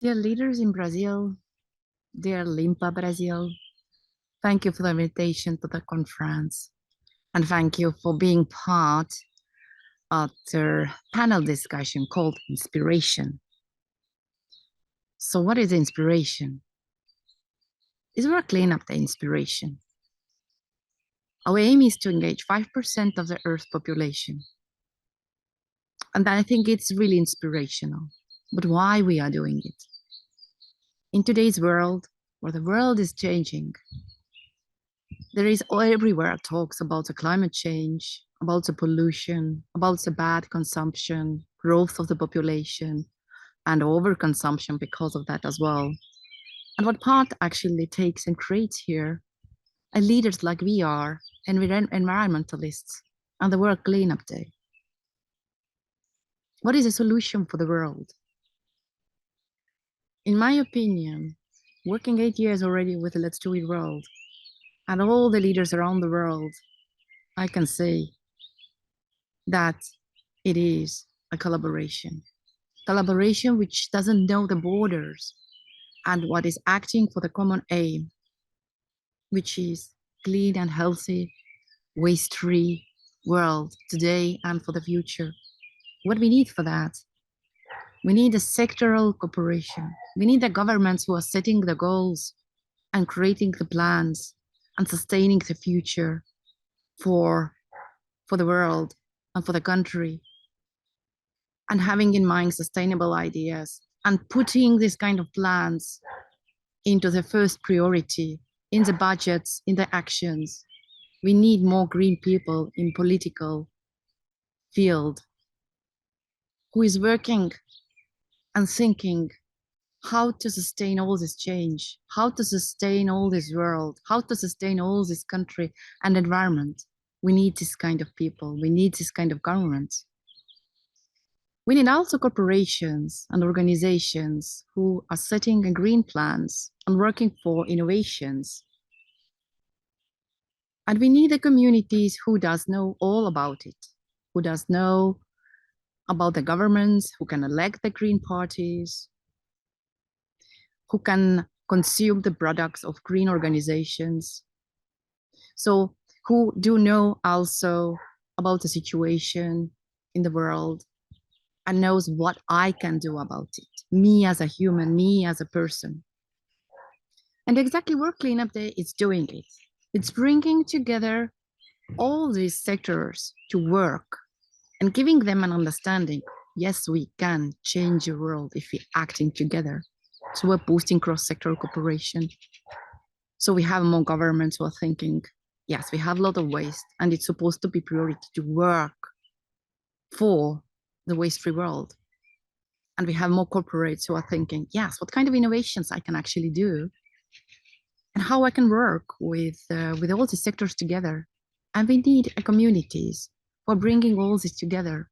Dear leaders in Brazil, dear Limpa Brazil, thank you for the invitation to the conference. And thank you for being part of the panel discussion called Inspiration. So what is inspiration? Is work cleanup the inspiration? Our aim is to engage 5% of the Earth population. And I think it's really inspirational. But why we are doing it? In today's world, where the world is changing, there is everywhere talks about the climate change, about the pollution, about the bad consumption, growth of the population, and overconsumption because of that as well. And what part actually takes and creates here are leaders like we are, environmentalists, and the World Cleanup Day. What is a solution for the world? In my opinion, working 8 years already with the Let's Do It World, and all the leaders around the world, I can say that it is a collaboration. Collaboration which doesn't know the borders and what is acting for the common aim, which is clean and healthy, waste-free world today and for the future. What we need for that? We need a sectoral cooperation. We need the governments who are setting the goals and creating the plans and sustaining the future for the world and for the country, and having in mind sustainable ideas and putting this kind of plans into the first priority in the budgets, in the actions. We need more green people in political field who is working and thinking how to sustain all this change, how to sustain all this world, how to sustain all this country and environment. We need this kind of people. We need this kind of governments. We need also corporations and organizations who are setting green plans and working for innovations. And we need the communities who does know all about it, who does know about the governments, who can elect the green parties, who can consume the products of green organizations. So who do know also about the situation in the world and knows what I can do about it, me as a human, me as a person. And exactly World Cleanup Day is doing it. It's bringing together all these sectors to work and giving them an understanding. Yes, we can change the world if we're acting together. So we're boosting cross-sectoral cooperation. So we have more governments who are thinking, yes, we have a lot of waste and it's supposed to be priority to work for the waste-free world. And we have more corporates who are thinking, yes, what kind of innovations I can actually do and how I can work with all the sectors together. And we need communities for bringing all this together.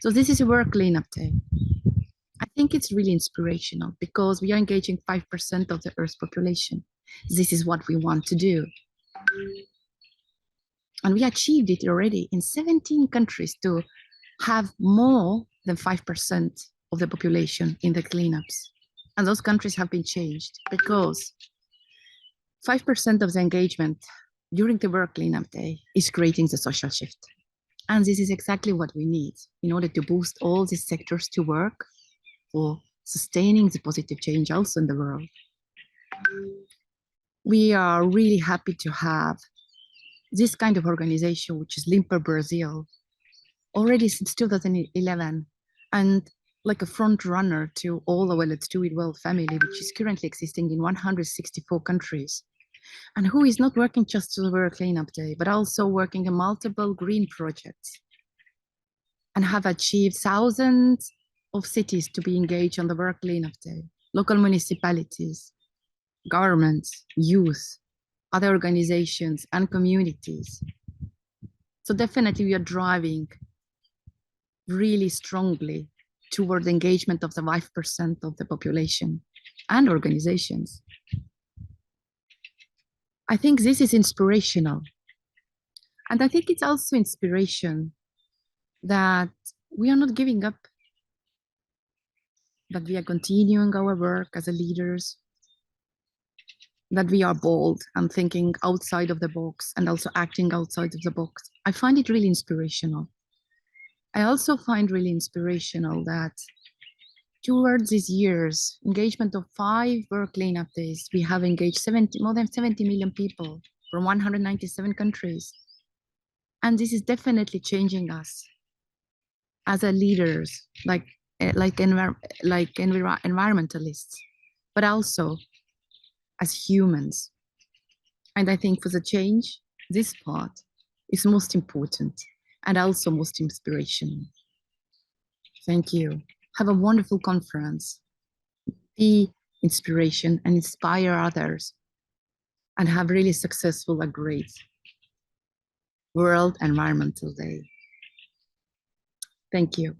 So this is a World Cleanup Day. I think it's really inspirational because we are engaging 5% of the Earth's population. This is what we want to do. And we achieved it already in 17 countries to have more than 5% of the population in the cleanups. And those countries have been changed because 5% of the engagement during the World Cleanup Day is creating the social shift. And this is exactly what we need in order to boost all these sectors to work for sustaining the positive change also in the world. We are really happy to have this kind of organization, which is Limpa Brazil, already since 2011, and like a front runner to all our Let's Do It Well family, which is currently existing in 164 countries, and who is not working just to the World Cleanup Day, but also working in multiple green projects, and have achieved thousands of cities to be engaged on the World Cleanup Day, local municipalities, governments, youth, other organizations, and communities. So definitely we are driving really strongly toward the engagement of the 5% of the population and organizations. I think this is inspirational. And I think it's also inspiration that we are not giving up. that we are continuing our work as a leaders, that we are bold and thinking outside of the box and also acting outside of the box. I find it really inspirational. I also find really inspirational that towards these years, engagement of 5 work cleanup days, we have engaged more than 70 million people from 197 countries. And this is definitely changing us as a leaders, like environmentalists, but also as humans. And I think for the change, this part is most important and also most inspirational. Thank you. Have a wonderful conference. Be inspiration and inspire others, and have really successful, a great World Environmental Day. Thank you.